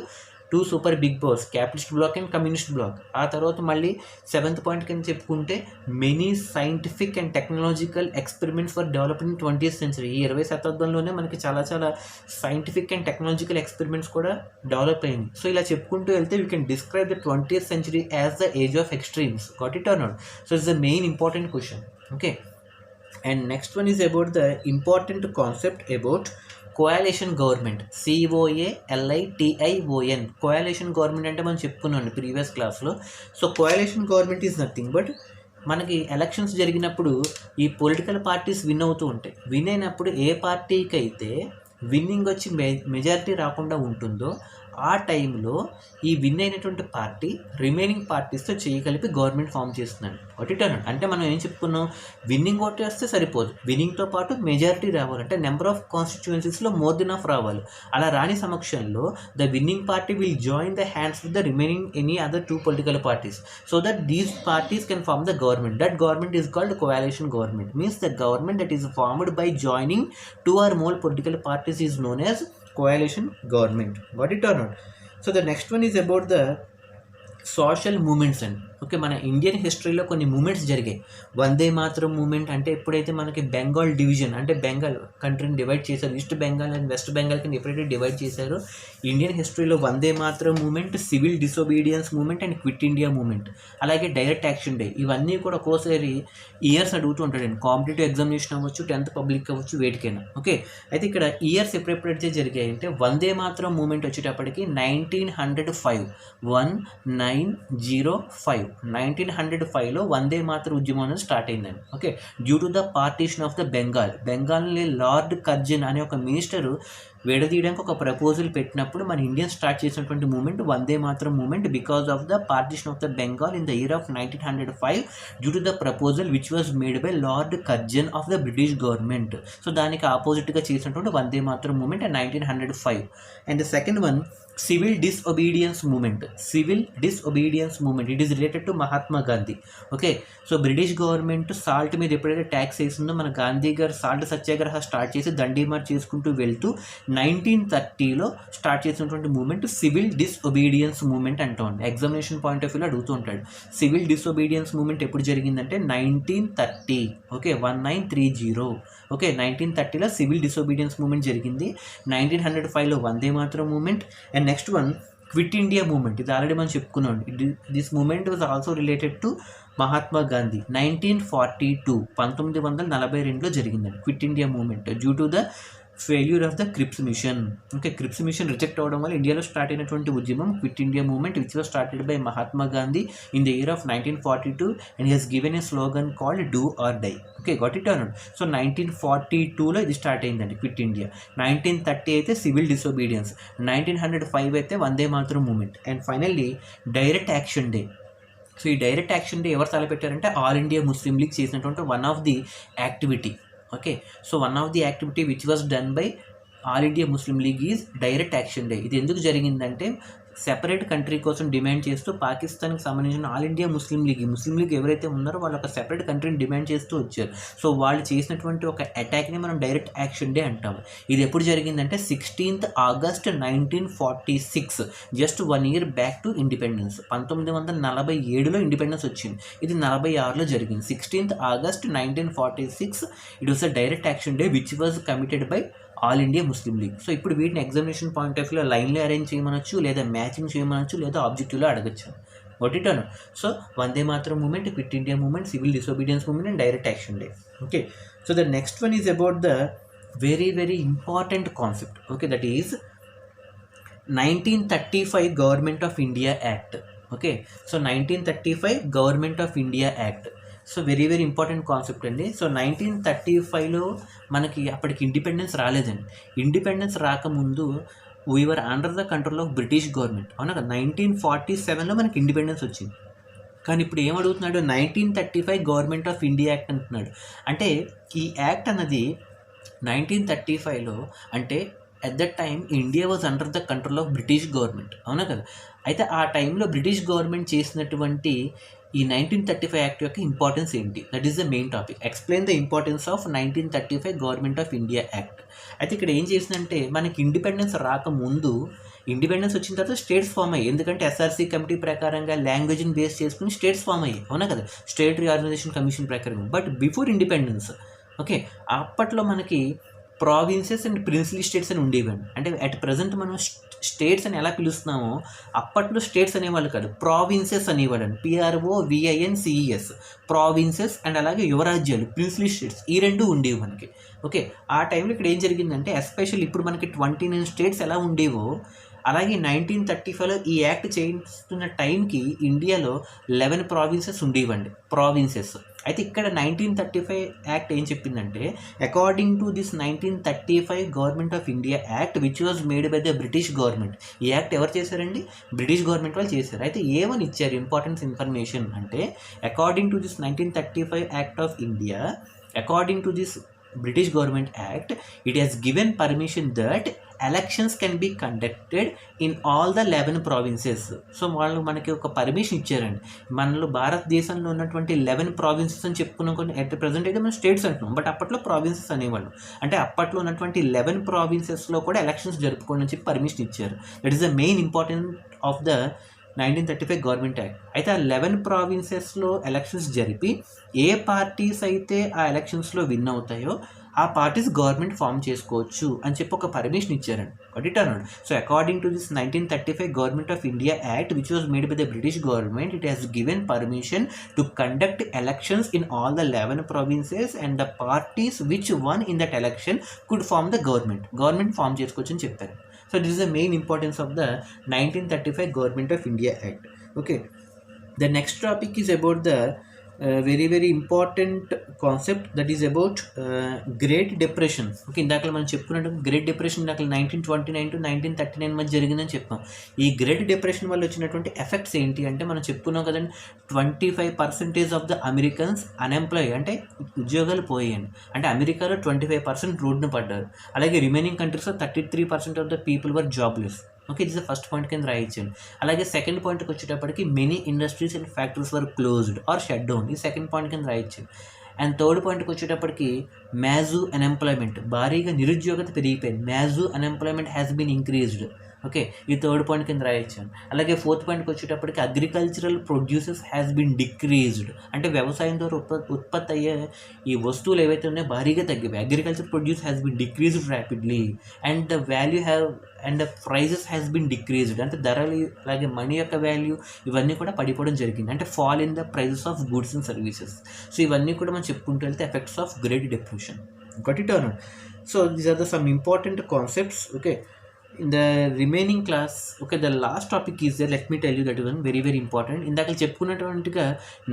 2 super big powers, capitalist bloc and communist bloc. ఆ తర్వాత మళ్ళీ 7th పాయింట్ కింద చెప్పుకుంటే many scientific and technological experiments for developed in 20th century. ఈ 20వ శతాబ్దంలోనే మనకి చాలా సైంటిఫిక్ అండ్ టెక్నాలజికల్ ఎక్స్పెరిమెంట్స్ కూడా డెవలప్ అయింది. సో ఇలా చెప్పుకుంటూ వెళ్తే we can describe the 20th century as the age of extremes. Got it or not? So it's the main important question. Okay, and next one is about the important concept about coalition government. COALITION. Coalition government అంటే మనం చెప్పుకున్నాం ప్రీవియస్ క్లాస్లో. So coalition government is nothing but మనకి ఎలక్షన్స్ జరిగినప్పుడు ఈ పొలిటికల్ పార్టీస్ విన్ అవుతూ ఉంటాయి. విన్ అయినప్పుడు ఏ పార్టీకి అయితే విన్నింగ్ వచ్చి మెజారిటీ రాకుండా ఉంటుందో ఆ టైంలో ఈ విన్ అయినటువంటి పార్టీ రిమైనింగ్ పార్టీస్తో చేయగలిపి గవర్నమెంట్ ఫామ్ చేస్తున్నాడు. ఒకటి అంటే మనం ఏం చెప్పుకున్నాం, విన్నింగ్ ఓటు వేస్తే సరిపోదు, విన్నింగ్తో పాటు మెజారిటీ రావాలంటే నెంబర్ ఆఫ్ కాన్స్టిట్యుయెన్సీస్లో మోర్ దెన్ ఆఫ్ రావాలి. అలా రాని సమక్షంలో the winning party will join the hands with the remaining any other 2 political parties so that these parties can form the government. That government is called coalition government. Means the government that is formed by joining 2 or more political parties is known as coalition government. Got it or not? So the next one is about the social moments అండి. ఓకే, మన ఇండియన్ హిస్టరీలో కొన్ని మూమెంట్స్ జరిగాయి. వందే మాతరం మూమెంట్ అంటే ఎప్పుడైతే మనకి బెంగాల్ డివిజన్ అంటే బెంగాల్ కంట్రీని డివైడ్ చేశారు, ఈస్ట్ బెంగాల్ అండ్ వెస్ట్ బెంగాల్కి ఎప్పుడైతే డివైడ్ చేశారో ఇండియన్ హిస్టరీలో Vande Mataram movement, civil disobedience movement and quit India movement, అలాగే డైరెక్ట్ యాక్షన్ డే, ఇవన్నీ కూడా ఒక్కోసారి ఇయర్స్ అడుగుతూ ఉంటాడండి. కాంపిటేటివ్ ఎగ్జామినేషన్ అవ్వచ్చు, 10th పబ్లిక్ అవ్వచ్చు, వేటికైనా. ఓకే, అయితే ఇక్కడ ఇయర్స్ ఎప్పుడెప్పుడైతే జరిగాయి అంటే వందే మాతరం మూమెంట్ వచ్చేటప్పటికి 1905 1905లో వందే మాతర ఉద్యమం అనేది స్టార్ట్ అయిందండి. Okay, due to the partition of the బెంగాల్ని లార్డ్ కర్జన్ అనే ఒక మినిస్టరు విడదీయడానికి ఒక ప్రపోజల్ పెట్టినప్పుడు మన ఇండియన్ స్టార్ట్ చేసినటువంటి movement Vande Mataram movement because of the partition of the Bengal in the year of 1905 due to the proposal which was made by Lord Curzon of the British government. So దానికి ఆపోజిట్గా చేసినటువంటి Vande Mataram movement and 1905. And the second one civil disobedience moment. It is related to Mahatma Gandhi. Okay, so British government salt మీద ఎప్పుడైతే ట్యాక్స్ వేసిందో మన గాంధీ గారు సాల్ట్ సత్యాగ్రహ స్టార్ట్ చేసి దండి మార్చ్ చేసుకుంటూ వెళ్తూ 1930లో స్టార్ట్ చేసినటువంటి మూమెంట్ సివిల్ డిసొబీడియన్స్ మూమెంట్ అంటూ ఉంది. ఎగ్జామినేషన్ పాయింట్ ఆఫ్ వ్యూలో అడుగుతూ ఉంటాడు. సివిల్ డిసొబీడియన్స్ మూమెంట్ ఎప్పుడు జరిగిందంటే 1930. ఓకే, 1930. ఓకే, 1930లో సివిల్ డిసొబీడియన్స్ మూమెంట్ జరిగింది. 1905లో Vande Mataram movement. And next one quit India movement. ఇది ఆల్రెడీ మనం చెప్పుకున్నాం. This movement was also related to Mahatma Gandhi. 1942లో జరిగిందండి quit India movement due to the failure of the Cripps mission. Okay, Cripps mission reject అవ్వడం వల్ల ఇండియాలో స్టార్ట్ అయినటువంటి ఉద్యమం quit India movement which was started by Mahatma Gandhi in the year of 1942 and he has given a slogan called do or die. Okay, got it or not? So 1942లో ఇది స్టార్ట్ అయిందండి క్విట్ ఇండియా. 1930 అయితే సివిల్ డిసొబీడియన్స్, 1905 అయితే Vande Mataram movement. And finally direct action day. So ఈ డైరెక్ట్ యాక్షన్ డే ఎవరు తలపెట్టారంటే ఆల్ ఇండియా ముస్లిం లీగ్ చేసినటువంటి one of the activity. Okay, so one of the activity which was done by All India Muslim League is direct action day. ఇది ఎందుకు జరిగిందంటే సెపరేట్ కంట్రీ కోసం డిమాండ్ చేస్తూ పాకిస్తాన్కి సంబంధించిన ఆల్ ఇండియా ముస్లిం లీగ్ ఎవరైతే ఉన్నారో వాళ్ళు ఒక సెపరేట్ కంట్రీని డిమాండ్ చేస్తూ వచ్చారు. సో వాళ్ళు చేసినటువంటి ఒక అటాక్ని మనం డైరెక్ట్ యాక్షన్ డే అంటాము. ఇది ఎప్పుడు జరిగిందంటే 16th August 1946, just 1 year back to independence. 1947లో ఇండిపెండెన్స్ వచ్చింది. ఇది 46లో జరిగింది. 16th August 1946 it was a direct action day which was committed by All India Muslim League. So ఇప్పుడు వీటిని ఎగ్జామినేషన్ పాయింట్ ఆఫ్ వ్యూలో లైన్లో అరేంజ్ చేయమనొచ్చు, లేదా మ్యాచింగ్ చేయమనొచ్చు, లేదా ఆబ్జెక్టివ్లో అడగచ్చు. ఒకటిటోను. So Vande Mataram movement, quit India movement, civil disobedience movement and direct action day. Okay, so the next one is about the very very important concept. Okay, that is 1935 government of India act. Okay, so 1935 government of India act. So very very important concept అండి. సో 1935లో మనకి అప్పటికి ఇండిపెండెన్స్ రాలేదండి. ఇండిపెండెన్స్ రాకముందు we are under the control of British government. అవునా కదా? 1947లో మనకి ఇండిపెండెన్స్ వచ్చింది. కానీ ఇప్పుడు ఏమడుగుతున్నాడు? 1935 గవర్నమెంట్ ఆఫ్ ఇండియా యాక్ట్ అంటున్నాడు. అంటే ఈ యాక్ట్ అన్నది 1935లో అంటే at that time India was under the control of British government. అవునా కదా? అయితే ఆ టైంలో బ్రిటిష్ గవర్నమెంట్ చేసినటువంటి ఈ 1935 యాక్ట్ యొక్క ఇంపార్టెన్స్ ఏంటి? That is the main topic. Explain the importance of 1935 government of India act. అయితే ఇక్కడ ఏం చేసిందంటే మనకి ఇండిపెండెన్స్ రాకముందు, ఇండిపెండెన్స్ వచ్చిన తర్వాత స్టేట్స్ ఫామ్ అయ్యాయి. ఎందుకంటే ఎస్ఆర్సీ కమిటీ ప్రకారంగా లాంగ్వేజ్ని బేస్ చేసుకుని స్టేట్స్ ఫామ్ అయ్యాయి. అవునా కదా? స్టేట్ రీఆర్గనైజేషన్ కమిషన్ ప్రకారం. బట్ బిఫోర్ ఇండిపెండెన్స్, ఓకే, అప్పట్లో మనకి ప్రావిన్సెస్ అండ్ ప్రిన్స్లీ స్టేట్స్ అని ఉండేవండి. అంటే అట్ ప్రజెంట్ మనం స్టేట్స్ అని ఎలా పిలుస్తున్నామో అప్పట్లో స్టేట్స్ అనేవాళ్ళు కాదు, ప్రావిన్సెస్ అనేవాళ్ళండి. PROVINCES, provinces. అండ్ అలాగే యువరాజ్యాలు, ప్రిన్స్లీ స్టేట్స్, ఈ రెండు ఉండేవి మనకి. ఓకే, ఆ టైంలో ఇక్కడ ఏం జరిగిందంటే ఎస్పెషల్లీ ఇప్పుడు మనకి 29 స్టేట్స్ ఎలా ఉండేవో అలాగే 1935లో ఈ యాక్ట్ చేస్తున్న టైంకి ఇండియాలో 11 ప్రావిన్సెస్ ఉండేవండి, ప్రావిన్సెస్. అయితే ఇక్కడ 1935 యాక్ట్ ఏం చెప్పిందంటే according to this 1935 government of India act which was made by the British government. ఈ యాక్ట్ ఎవరు చేశారండి? బ్రిటిష్ గవర్నమెంట్ వాళ్ళు చేశారు. అయితే ఏమని ఇచ్చారు ఇంపార్టెన్స్ ఇన్ఫర్మేషన్ అంటే according to this 1935 act of India, according to this British Government Act, it has given permission that elections can be conducted in all the 11 provinces. So వాళ్ళు మనకి ఒక పర్మిషన్ ఇచ్చారండి. మనలో భారతదేశంలో ఉన్నటువంటి 11 ప్రావిన్సెస్ అని చెప్పుకున్నాం. కొన్ని అట్ ప్రజెంట్ అయితే మనం స్టేట్స్ అంటున్నాం, బట్ అప్పట్లో ప్రావిన్సెస్ అనేవాళ్ళు. అంటే అప్పట్లో ఉన్నటువంటి 11 ప్రావిన్సెస్లో కూడా ఎలక్షన్స్ జరుపుకోండి అని చెప్పి పర్మిషన్ ఇచ్చారు. That is the main important of the 1935 government act. అయితే ఆ 11 ప్రావిన్సెస్లో ఎలక్షన్స్ జరిపి ఏ పార్టీస్ అయితే ఆ ఎలక్షన్స్లో విన్ అవుతాయో ఆ పార్టీస్ గవర్నమెంట్ ఫామ్ చేసుకోవచ్చు అని చెప్పి ఒక పర్మిషన్ ఇచ్చారండి. అడిట్ అన్నాడు. So according to this 1935 government of India act which was made by the British government, it has given permission to conduct elections in all the 11 provinces and the parties which won in that election could form the government form చేసుకోవచ్చు అని చెప్పారు. So this is the main importance of the 1935 Government of India Act. Okay. The next topic is about the very important concept, that is about Great Depression. Okay, ఇందాక మనం చెప్పుకున్నట్టు గ్రేట్ డిప్రెషన్ ఇందాక 1929 to 1939 మధ్య జరిగిందని చెప్పాం. ఈ గ్రేట్ డిప్రెషన్ వల్ల వచ్చినటువంటి ఎఫెక్ట్స్ ఏంటి అంటే మనం చెప్పుకున్నాం కదండి, 25% ఆఫ్ ద అమెరికన్స్ అన్ఎంప్లాయ్, అంటే ఉద్యోగాలు పోయాయండి. అంటే అమెరికాలో 25% రోడ్డున పడ్డారు. అలాగే రిమైనింగ్ కంట్రీస్లో 33% of the people were jobless. Okay, ఇది ఫస్ట్ పాయింట్ కింద రాయించండి. అలాగే సెకండ్ పాయింట్కి వచ్చేటప్పటికి many industries and factories were closed or shut down, ఈ సెకండ్ పాయింట్ కింద రాయించండి. అండ్ థర్డ్ పాయింట్కి వచ్చేటప్పటికి మ్యాజు అన్ఎంప్లాయ్మెంట్, భారీగా నిరుద్యోగత పెరిగిపోయింది. మ్యాజు unemployment has been increased. Okay, ఈ థర్డ్ పాయింట్ కింద రాయించాను. అలాగే ఫోర్త్ పాయింట్కి వచ్చేటప్పటికి agricultural produces has been decreased, అంటే వ్యవసాయం ద్వారా ఉత్పత్తి అయ్యే ఈ వస్తువులు ఏవైతే ఉన్నాయో భారీగా తగ్గిపోయి. Agriculture produce has been decreased rapidly and the value have and the prices has been decreased, అంటే ధరలు అలాగే మనీ యొక్క వాల్యూ ఇవన్నీ కూడా పడిపోవడం జరిగింది. అంటే fall in the prices of goods and services. So ఇవన్నీ కూడా మనం చెప్పుకుంటూ వెళ్తే effects of great depression. Got it or not? So these are the some important concepts. Okay, in the remaining class, okay, the last topic is there. Let me tell you that is very important. ఇందాక చెప్పుకున్నటువంటిగా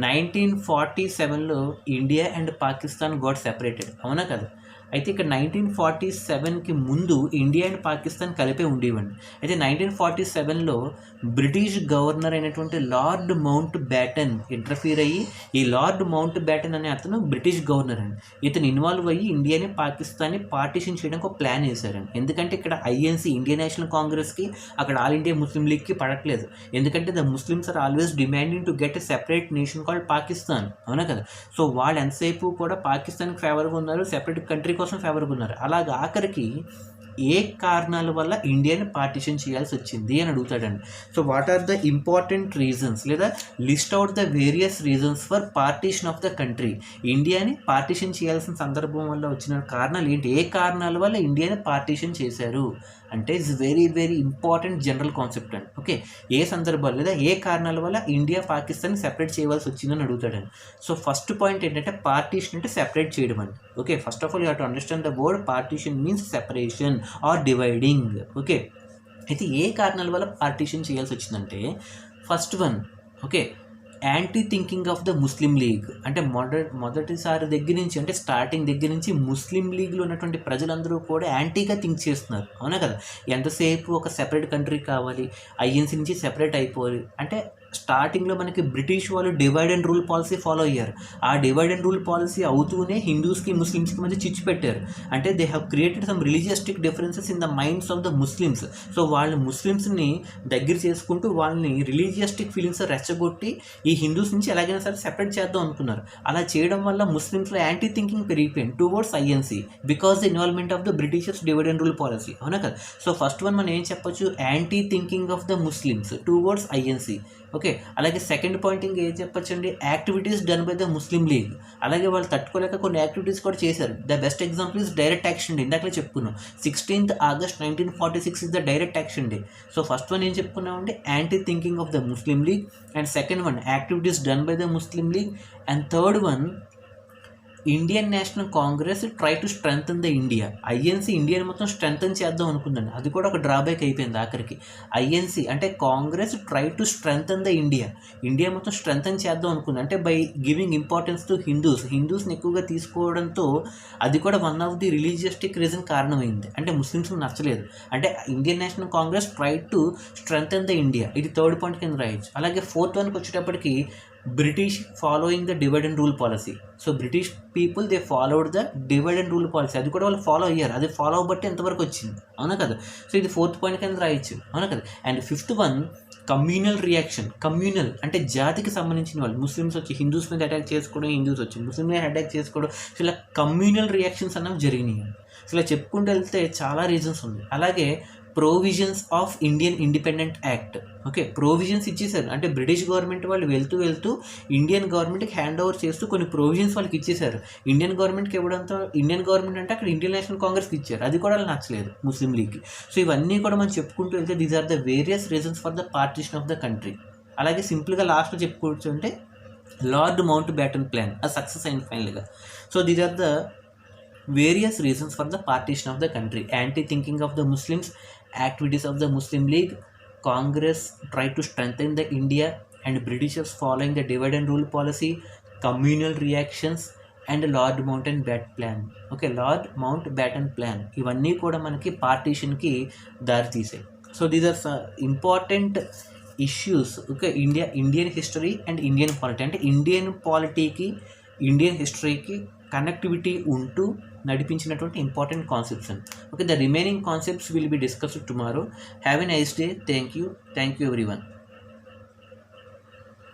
1947లో India and Pakistan got separated, అవునా కదా? అయితే ఇక్కడ 1947కి ముందు ఇండియా అండ్ పాకిస్తాన్ కలిపే ఉండేవండి. అయితే 1947లో బ్రిటిష్ గవర్నర్ అయినటువంటి లార్డ్ మౌంట్ బ్యాటన్ ఇంటర్ఫీర్ అయ్యి, ఈ లార్డ్ మౌంట్ బ్యాటన్ అనే అతను బ్రిటిష్ గవర్నర్ అండి. ఇతను ఇన్వాల్వ్ అయ్యి ఇండియాని పాకిస్తాన్ని పార్టీషన్ చేయడానికి ఒక ప్లాన్ వేశారండి. ఎందుకంటే ఇక్కడ ఐఎన్సీ ఇండియన్ నేషనల్ కాంగ్రెస్కి, అక్కడ ఆల్ ఇండియా ముస్లిం లీగ్కి పడట్లేదు. ఎందుకంటే the Muslims are always demanding to get a separate nation called Pakistan, అవునా కదా? సో వాళ్ళు ఎంతసేపు కూడా పాకిస్తాన్కి ఫేవర్గా ఉన్నారు, సెపరేట్ కంట్రీ కోసం ఫేవర్గా ఉన్నారు. అలాగే ఆఖరికి ఏ కారణాల వల్ల ఇండియాని పార్టిషన్ చేయాల్సి వచ్చింది అని అడుగుతాడండి. So what are the important reasons, లేదా list out the various reasons for partition of the country. ఇండియాని పార్టిషన్ చేయాల్సిన సందర్భం వల్ల వచ్చిన కారణాలు ఏంటి, ఏ కారణాల వల్ల ఇండియాని పార్టిషన్ చేశారు అంటే it's very important general concept అండి. ఓకే, ఏ సందర్భాలు లేదా ఏ కారణాల వల్ల ఇండియా పాకిస్తాన్ సెపరేట్ చేయవలసి వచ్చిందని అడుగుతాడండి. సో ఫస్ట్ పాయింట్ ఏంటంటే పార్టీషన్ అంటే సెపరేట్ చేయడం అండి. Okay, first of all you have to understand the word partition means separation or dividing. Okay, అయితే ఏ కారణాల వల్ల పార్టీషన్ చేయాల్సి వచ్చిందంటే first one, okay, anti thinking of the Muslim League. అంటే మొదటిసారి దగ్గర నుంచి, అంటే స్టార్టింగ్ దగ్గర నుంచి ముస్లిం లీగ్లో ఉన్నటువంటి ప్రజలందరూ కూడా యాంటీగా థింక్ చేస్తున్నారు, అవునా కదా? ఎంతసేపు ఒక సెపరేట్ కంట్రీ కావాలి, ఐఎన్సీ నుంచి సెపరేట్ అయిపోవాలి అంటే స్టార్టింగ్లో మనకి బ్రిటిష్ వాళ్ళు divide and rule policy follow అయ్యారు. ఆ డివైడ్ అండ్ రూల్ పాలసీ అవుతూనే హిందూస్కి ముస్లిమ్స్కి మధ్య చిచ్చు పెట్టారు. అంటే they have created some religious differences in the minds of the Muslims. So వాళ్ళు ముస్లిమ్స్ని దగ్గర చేసుకుంటూ వాళ్ళని రిలీజియస్టిక్ ఫీలింగ్స్ రెచ్చగొట్టి ఈ హిందూస్ నుంచి ఎలాగైనా సరే సెపరేట్ చేద్దాం అనుకున్నారు. అలా చేయడం వల్ల ముస్లిమ్స్లో యాంటీ థింకింగ్ పెరిగిపోయింది towards INC because the involvement of the Britishers divide and rule policy, అవునా కదా? సో ఫస్ట్ వన్ మనం ఏం చెప్పొచ్చు, anti thinking of the Muslims towards INC. Okay, అలాగే సెకండ్ పాయింట్ ఇంకా ఏం చెప్పచ్చండి, activities done by the Muslim League. అలాగే వాళ్ళు తట్టుకోలేక కొన్ని యాక్టివిటీస్ కూడా చేశారు. The best example is direct action day. ఇందాకలే చెప్పుకున్నాం 16th August 1946 is the direct action day. So first one ఏం చెప్పుకున్నామంటే anti thinking of the Muslim League, and second one activities done by the Muslim League, and third one Indian National Congress try to strengthen the India. INC ఇండియాని మొత్తం స్ట్రెంగ్తన్ చేద్దాం అనుకుందండి, అది కూడా ఒక డ్రాబ్యాక్ అయిపోయింది ఆఖరికి. ఐఎన్సీ అంటే Congress try to strengthen the India మొత్తం స్ట్రెంగ్తన్ చేద్దాం అనుకుంది. అంటే బై గివింగ్ ఇంపార్టెన్స్ టు హిందూస్ని ఎక్కువగా తీసుకోవడంతో అది కూడా వన్ ఆఫ్ ది రిలీజియస్టిక్ రీజన్ కారణమైంది. అంటే ముస్లిమ్స్కి నచ్చలేదు. అంటే Indian National Congress try to strengthen the India, ఇది థర్డ్ పాయింట్ కింద రాయొచ్చు. అలాగే ఫోర్త్ వన్కి వచ్చేటప్పటికి British following the divide and rule policy. So British people they followed the divide and rule policy, అది కూడా వాళ్ళు ఫాలో అయ్యారు. అది ఫాలో అవ్వబట్టి ఎంతవరకు వచ్చింది, అవునా కదా? సో ఇది ఫోర్త్ పాయింట్ కింద రాయొచ్చు, అవునా కదా? And fifth one communal reaction. Communal అంటే జాతికి సంబంధించిన వాళ్ళు, ముస్లిమ్స్ వచ్చి హిందూస్ మీద అటాక్ చేసుకోవడం, హిందూస్ వచ్చి ముస్లిం మీద అటాక్ చేసుకోవడం, సో ఇలా కమ్యూనల్ రియాక్షన్స్ అన్నవి జరిగినాయి. సో ఇలా చెప్పుకుంటూ వెళ్తే చాలా రీజన్స్ ఉంది. అలాగే provisions of Indian independent act. Okay, provisions ఇచ్చేసారు. అంటే బ్రిటిష్ గవర్నమెంట్ వాళ్ళు వెళ్తూ ఇండియన్ గవర్నమెంట్కి హ్యాండ్ ఓవర్ చేస్తూ కొన్ని ప్రొవిజన్స్ వాళ్ళకి ఇచ్చేసారు. ఇండియన్ గవర్నమెంట్కి ఇవ్వడంతో ఇండియన్ గవర్నమెంట్ అంటే అక్కడ ఇండియన్ నేషనల్ కాంగ్రెస్కి ఇచ్చారు, అది కూడా నచ్చలేదు ముస్లిం లీగ్కి. సో ఇవన్నీ కూడా మనం చెప్పుకుంటూ వెళ్తే these are the various reasons for the partition of the country. అలాగే సింపుల్గా లాస్ట్లో చెప్పుకోవచ్చు అంటే లార్డ్ మౌంట్ బ్యాటన్ ప్లాన్ ఆ సక్సెస్ అయింది ఫైనల్గా. So these are the various reasons for the partition of the country: anti-thinking of the Muslims, activities of the Muslim League, Congress tried to strengthen the India, and Britishers following the divide and rule policy, communal reactions, and Lord Mountbatten plan. Okay, Lord Mountbatten plan ఇవన్నీ కూడా మనకి పార్టీషన్కి దారితీసాయి. So these are important issues. Okay, Indian history and Indian polity, అంటే ఇండియన్ పాలిటీకి ఇండియన్ హిస్టరీకి కనెక్టివిటీ ఉంటూ నడిపించినటువంటి important concepts. Okay, the remaining concepts will be discussed tomorrow. Have a nice day. Thank you everyone.